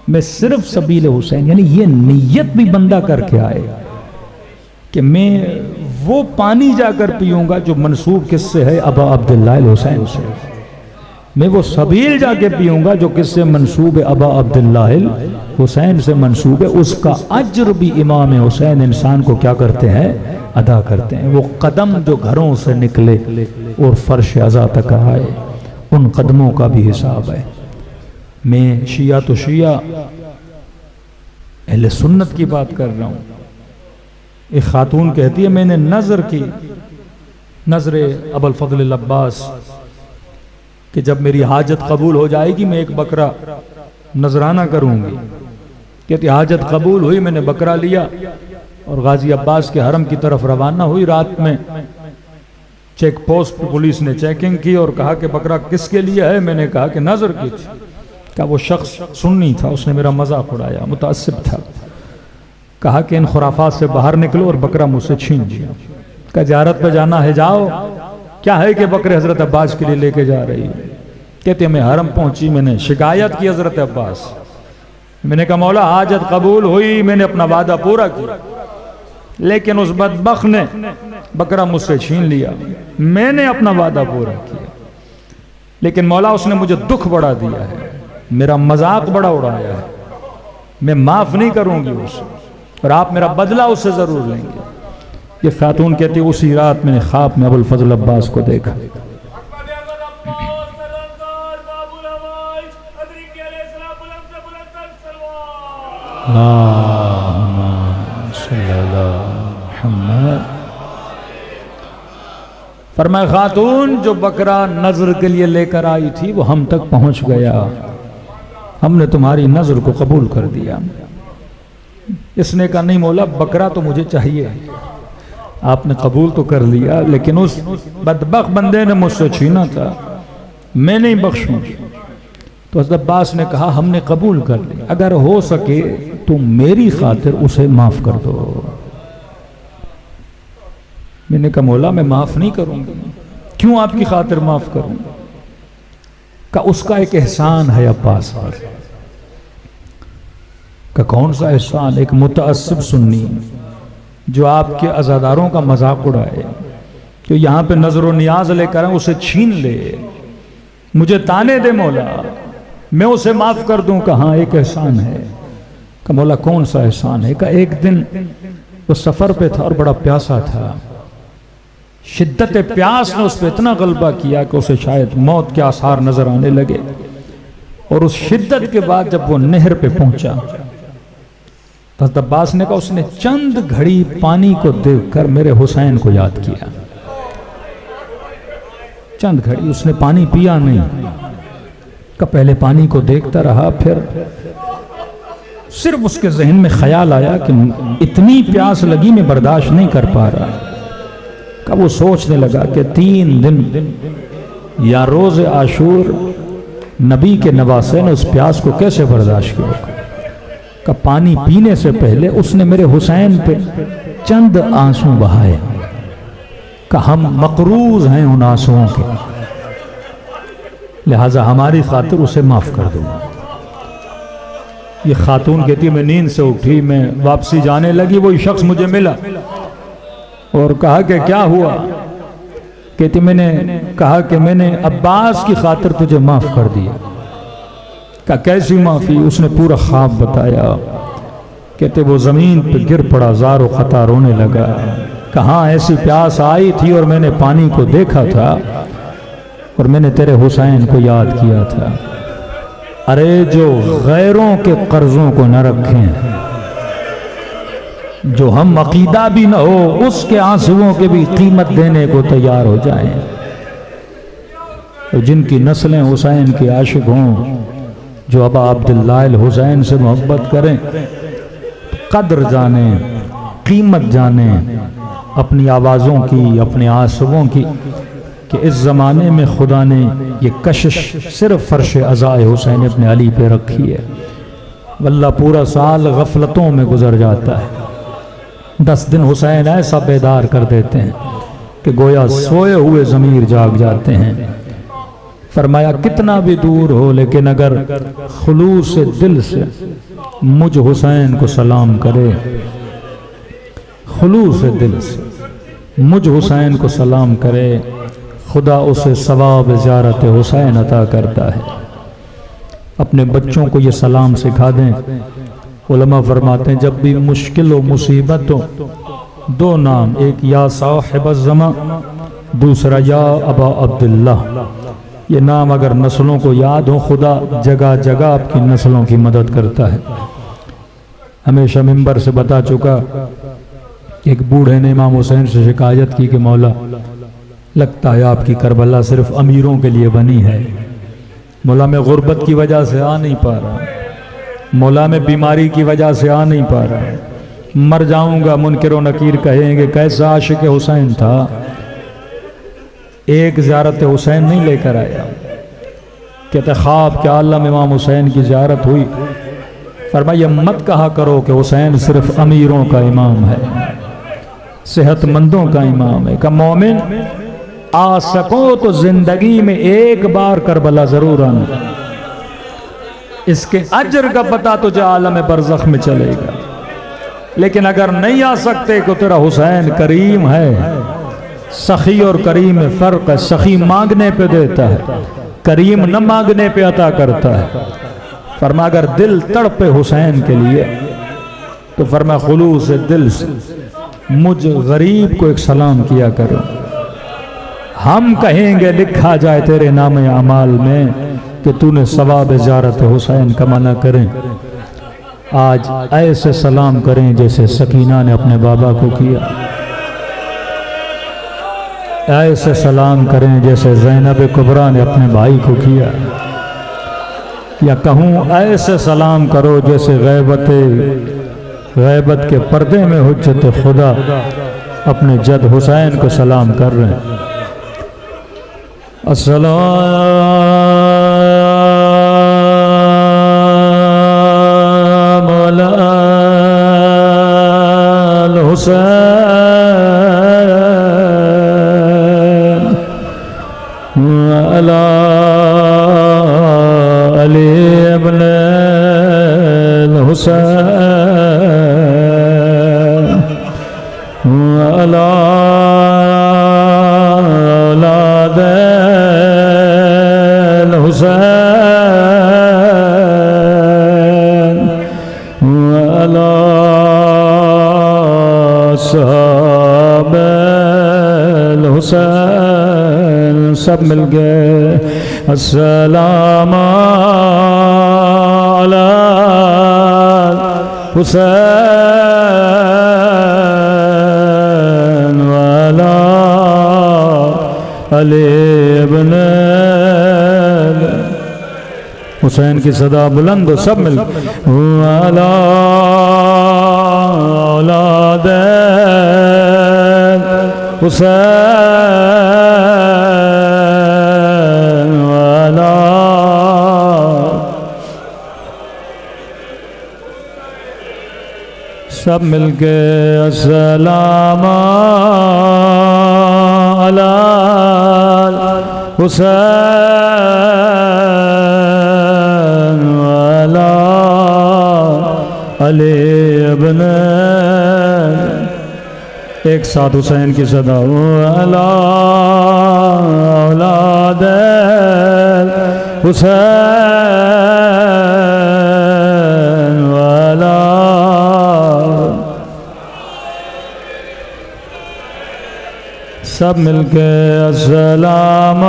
میں صرف سبیل حسین، یعنی یہ نیت بھی بندہ کر کے آئے کہ میں وہ پانی جا کر پیوں گا جو منسوب کس سے ہے؟ ابا عبداللہ الحسین سے. میں وہ سبیل جا کے پیوں گا جو کس سے منسوب ہے؟ ابا عبداللہ الحسین سے منسوب ہے. اس کا اجر بھی امام حسین انسان کو کیا کرتے ہیں؟ ادا کرتے ہیں. وہ قدم جو گھروں سے نکلے اور فرش عزا تک آئے ان قدموں کا بھی حساب ہے. میں شیعہ تو شیعہ اہل سنت کی بات کر رہا ہوں. ایک خاتون کہتی ہے میں نے نظر کی، نظر ابو الفضل العباس، کہ جب میری حاجت قبول ہو جائے گی میں ایک بکرا نذرانہ کروں گی. کہتی حاجت قبول ہوئی، میں نے بکرا لیا اور غازی عباس کے حرم کی طرف روانہ ہوئی. رات میں چیک پوسٹ پولیس نے چیکنگ کی اور کہا کہ بکرا کس کے لیے ہے؟ میں نے کہا کہ نظر کی تھی. کہا وہ شخص سنی تھا، اس نے میرا مذاق اڑایا، متعصب تھا. کہا کہ ان خرافات سے باہر نکلو اور بکرا مجھ سے چھین لیا. کہا زیارت پہ جانا ہے جاؤ، کیا ہے کہ بکرے حضرت عباس کے لیے لے کے جا رہی ہے؟ کہتے میں حرم پہنچی، میں نے شکایت کی حضرت عباس. میں نے کہا مولا حاجت قبول ہوئی، میں نے اپنا وعدہ پورا کیا لیکن اس بدبخت نے بکرا مجھ سے چھین لیا. میں نے اپنا وعدہ پورا کیا لیکن مولا اس نے مجھے دکھ بڑا دیا ہے، میرا مذاق بڑا اڑایا ہے. میں معاف نہیں کروں گی اسے اور آپ میرا بدلہ اس سے ضرور لیں گے. یہ خاتون کہتی اسی رات میں نے خواب میں ابو الفضل عباس کو دیکھا. فرمایا خاتون جو بکرا نظر کے لیے لے کر آئی تھی وہ ہم تک پہنچ گیا، ہم نے تمہاری نظر کو قبول کر دیا. اس نے کہا نہیں مولا بکرا تو مجھے چاہیے، آپ نے قبول تو کر لیا لیکن اس بدبخت بندے نے مجھ سے چھینا تھا، میں نہیں بخشوں. تو حضرت عباس نے کہا ہم نے قبول کر لیا، اگر ہو سکے تو میری خاطر اسے معاف کر دو. میں نے کہا مولا میں معاف نہیں کروں گا. کیوں آپ کی خاطر معاف کروں؟ کہ اس کا ایک احسان ہے عباس پر. کہ کون سا احسان؟ ایک متعصب سنی جو آپ کے عزاداروں کا مذاق اڑائے، جو یہاں پہ نظر و نیاز لے کر اسے چھین لے، مجھے تانے دے مولا، میں اسے معاف کر دوں۔ کہاں ایک احسان ہے۔ کہ مولا کون سا احسان ہے؟ کہ ایک دن وہ سفر پہ تھا اور بڑا پیاسا تھا، شدت پیاس نے اس پہ اتنا غلبہ کیا کہ اسے شاید موت کے آثار نظر آنے لگے، اور اس شدت کے بعد جب وہ نہر پہ پہنچا، حضرت عباس نے کہا اس نے چند گھڑی پانی کو دیکھ کر میرے حسین کو یاد کیا۔ چند گھڑی اس نے پانی پیا نہیں، کہ پہلے پانی کو دیکھتا رہا، پھر صرف اس کے ذہن میں خیال آیا کہ اتنی پیاس لگی میں برداشت نہیں کر پا رہا۔ کہ وہ سوچنے لگا کہ 3 دن یا روز عاشور نبی کے نواسے نے اس پیاس کو کیسے برداشت کیا۔ کہ پانی پینے سے پہلے اس نے میرے حسین پہ چند آنسو بہائے، کہ ہم مقروض ہیں ان آنسوؤں کے، لہٰذا ہماری خاطر اسے معاف کر دوں۔ یہ خاتون کہتی میں نیند سے اٹھی، میں واپسی جانے لگی، وہی شخص مجھے ملا اور کہا کہ کیا ہوا؟ کہتی میں نے کہا کہ میں نے عباس کی خاطر تجھے معاف کر دیا۔ کہا کیسی معافی؟ اس نے پورا خواب بتایا۔ کہتے وہ زمین پہ گر پڑا، زار و خطا رونے لگا۔ کہاں ایسی پیاس آئی تھی اور میں نے پانی کو دیکھا تھا اور میں نے تیرے حسین کو یاد کیا تھا۔ ارے جو غیروں کے قرضوں کو نہ رکھیں، جو ہم عقیدہ بھی نہ ہو اس کے آنسوؤں کے بھی قیمت دینے کو تیار ہو جائیں، جن کی نسلیں حسین کے عاشق ہوں، جو ابا عبداللہ الحسین سے محبت کریں، قدر جانیں، قیمت جانیں اپنی آوازوں کی، اپنے آنسوؤں کی، کہ اس زمانے میں خدا نے یہ کشش صرف فرش عزائے حسین ابن علی پہ رکھی ہے، واللہ پورا سال غفلتوں میں گزر جاتا ہے، 10 دن حسین ایسا بیدار کر دیتے ہیں کہ گویا سوئے ہوئے ضمیر جاگ جاتے ہیں۔ فرمایا کتنا بھی دور ہو لیکن اگر خلوص دل سے مجھ حسین کو سلام کرے، خلوص دل سے مجھ حسین کو سلام کرے، خدا اسے ثواب زیارت حسین عطا کرتا ہے۔ اپنے بچوں کو یہ سلام سکھا دیں۔ علماء فرماتے ہیں جب بھی مشکل و مصیبت ہو، 2 نام، ایک یا صاحب الزمان، دوسرا یا ابا عبداللہ، یہ نام اگر نسلوں کو یاد ہو، خدا جگہ جگہ آپ کی نسلوں کی مدد کرتا ہے۔ ہمیشہ منبر سے بتا چکا، ایک بوڑھے نے امام حسین سے شکایت کی کہ مولا لگتا ہے آپ کی کربلا صرف امیروں کے لیے بنی ہے، مولا میں غربت کی وجہ سے آ نہیں پا رہا، مولا میں بیماری کی وجہ سے آ نہیں پا رہا، مر جاؤں گا، منکر و نکیر کہیں گے کیسا عاشق حسین تھا، ایک زیارت حسین نہیں لے کر آیا۔ کہتے خواب کے عالم امام حسین کی زیارت ہوئی، فرمایا مت کہا کرو کہ حسین صرف امیروں کا امام ہے، صحت مندوں کا امام ہے، کہ مومن آ سکو تو زندگی میں ایک بار کربلا ضرور آنا، اس کے اجر کا پتہ تجھے عالم برزخ میں چلے گا، لیکن اگر نہیں آ سکتے کہ تیرا حسین کریم ہے، سخی اور کریم میں فرق ہے، سخی مانگنے پہ دیتا ہے، کریم نہ مانگنے پہ عطا کرتا ہے۔ فرما اگر دل تڑپے حسین کے لیے تو فرما خلوص دل سے مجھ غریب کو ایک سلام کیا کرو، ہم کہیں گے لکھا جائے تیرے نام اعمال میں کہ تو نے ثواب زیارت حسین کا منع کریں۔ آج ایسے سلام کریں جیسے سکینہ نے اپنے بابا کو کیا، ایسے سلام کریں جیسے زینب کبریٰ نے اپنے بھائی کو کیا، یا کہوں ایسے سلام کرو جیسے غیبت کے پردے میں حجت خدا اپنے جد حسین کو سلام کر رہے ہیں۔ السلام علی الحسین علی علی ابن الحسین الحسین سب مل گئے السلام علی حسین والا علی ابن حسین کی صدا بلند ہو سب مل والا اولاد حسین والا سب مل کے السلام علی حسین والا علی ابن ایک ساتھ حسین کی صدا والا اولاد حسین والا سب مل کے السلام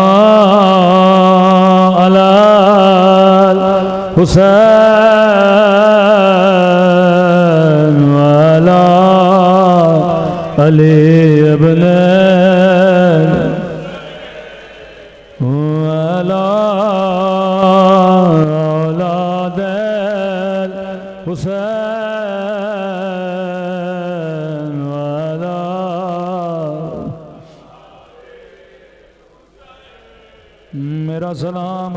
علی حسین والا علی ابن والا اولاد حسین والا میرا سلام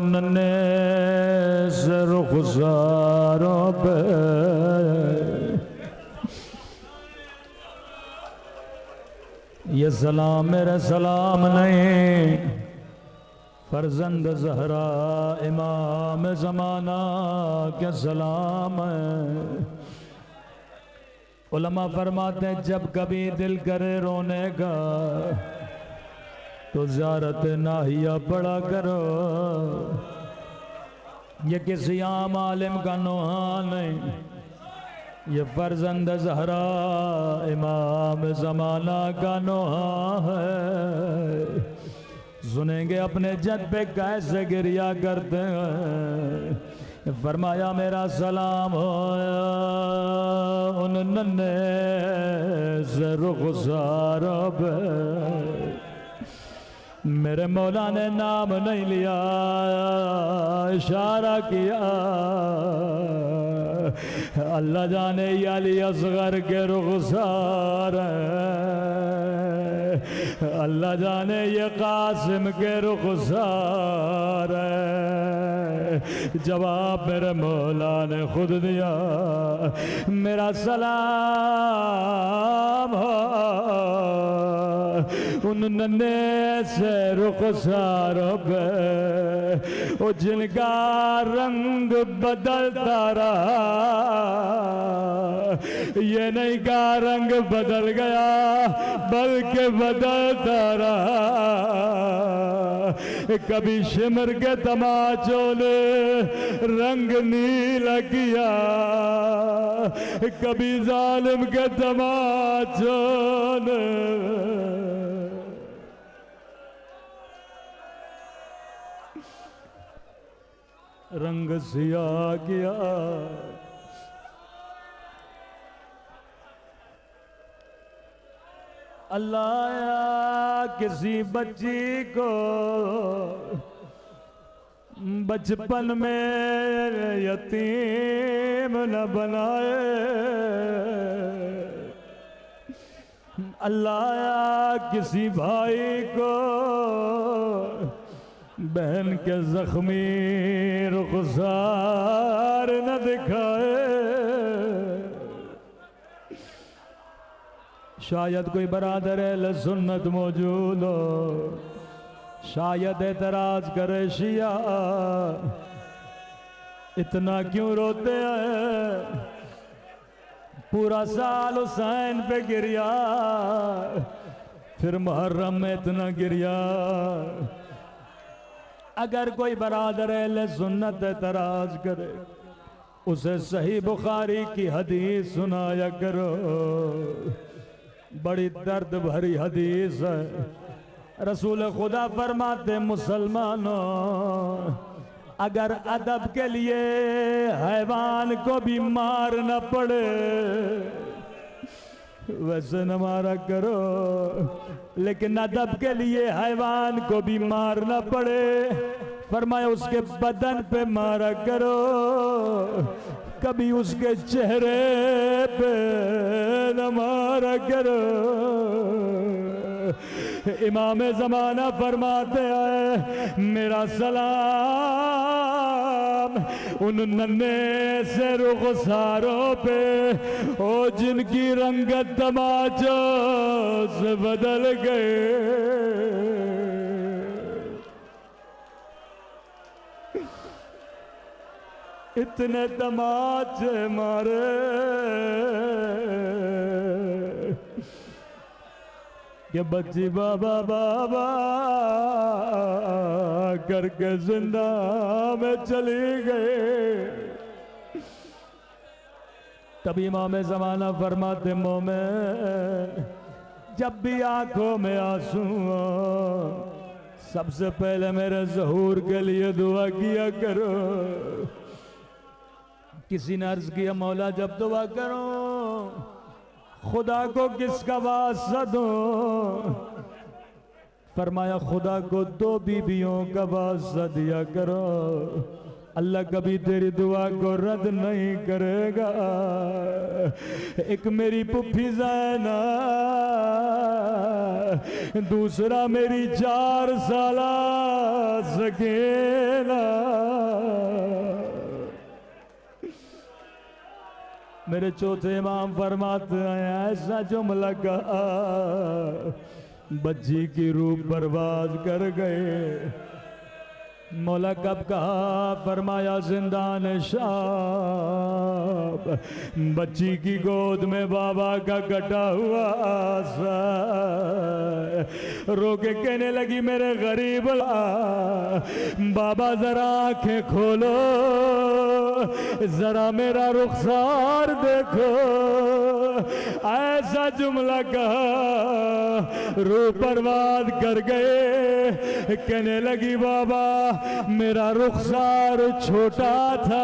ننے سے رخساروں پہ یہ سلام میرے سلام نہیں فرزند زہرا امام زمانہ کے سلام ہے علماء فرماتے ہیں جب کبھی دل کرے رونے کا تو زیارت ناہیہ پڑھا کرو یہ کسی عام عالم کا نوحہ نہیں یہ فرزند زہرا امام زمانہ کا نوحہ ہے سنیں گے اپنے جد پہ کیسے گریہ کرتے ہیں فرمایا میرا سلام ہویا ان ننے سے رخساروں پہ میرے مولا نے نام نہیں لیا اشارہ کیا اللہ جانے یہ علی اصغر کے رخسار ہے اللہ جانے یہ قاسم کے رخسار ہے جواب میرے مولا نے خود دیا میرا سلام ہو ان ننے سے رخساروں پہ وہ جن کا رنگ بدلتا رہا یہ نہیں کا رنگ بدل گیا بلکہ بدلتا رہا کبھی شمر کے تماچوں نے رنگ نیلا کیا کبھی ظالم کے تماچوں نے رنگ سیاہ کیا اللہ یا کسی بچی کو بچپن میں یتیم نہ بنائے اللہ یا کسی بھائی کو بہن کے زخمی رخسار نہ دکھائے شاید کوئی برادر اہل سنت موجود ہو شاید اعتراض کرے شیعہ اتنا کیوں روتے ہیں پورا سال حسین پہ گریا پھر محرم میں اتنا گریا اگر کوئی برادر اہل سنت اعتراض کرے اسے صحیح بخاری کی حدیث سنایا کرو، بڑی درد بھری حدیث ہے۔ رسول خدا فرماتے مسلمانوں اگر ادب کے لیے حیوان کو بھی مارنا پڑے ویسے نہ مارا کرو، لیکن ادب کے لیے حیوان کو بھی مارنا پڑے فرمایا اس کے بدن پہ مارا کرو، کبھی اس کے چہرے پہ نہ مارا کرو۔ امام زمانہ فرماتے ہیں میرا سلام ان ننھے سے رخساروں پہ او جن کی رنگت تماچوں سے بدل گئے، اتنے تماچے مارے کہ بچی بابا بابا کر کے زندہ میں چلی گئے۔ تب امام زمانہ فرماتے مومن جب بھی آنکھوں میں آنسو سب سے پہلے میرے ظہور کے لیے دعا کیا کرو۔ کسی نے عرض کیا مولا جب دعا کرو خدا کو کس کا واسطہ دوں؟ فرمایا خدا کو 2 بیویوں کا واسطہ دیا کرو، اللہ کبھی تیری دعا کو رد نہیں کرے گا۔ ایک میری پھپھی زینب، دوسرا میری 4 سالہ سکینہ۔ میرے چوتھے امام فرماتے ہیں ایسا جملہ کہا بچی کی روح پرواز کر گئے۔ مولا کب کہا؟ فرمایا زندان شام بچی کی گود میں بابا کا کٹا ہوا سا رو کے کہنے لگی میرے غریب بابا ذرا آنکھیں کھولو، ذرا میرا رخسار دیکھو۔ ایسا جملہ کہا روح پرواز کر گئے، کہنے لگی بابا میرا رخسار چھوٹا تھا،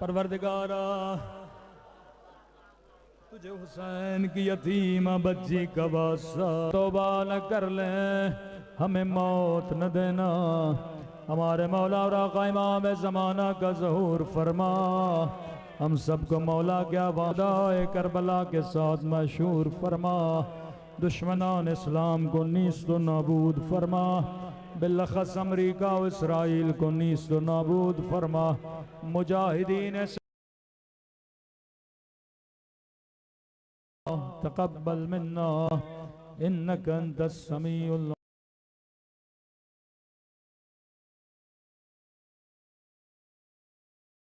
پروردگارا تجھے حسین کی یتیمہ بچی کا واسطہ توبہ نہ کر لیں، ہمیں موت نہ دینا۔ ہمارے مولا اور آقا امام زمانہ کا ظہور فرما، ہم سب کو مولا کیا وعدہ کربلا کے ساتھ مشہور فرما، دشمنان اسلام کو نیست و نابود فرما، بالخص امریکہ و اسرائیل کو نیست و نابود فرما، مجاہدین تقبل منا انک انت السمیع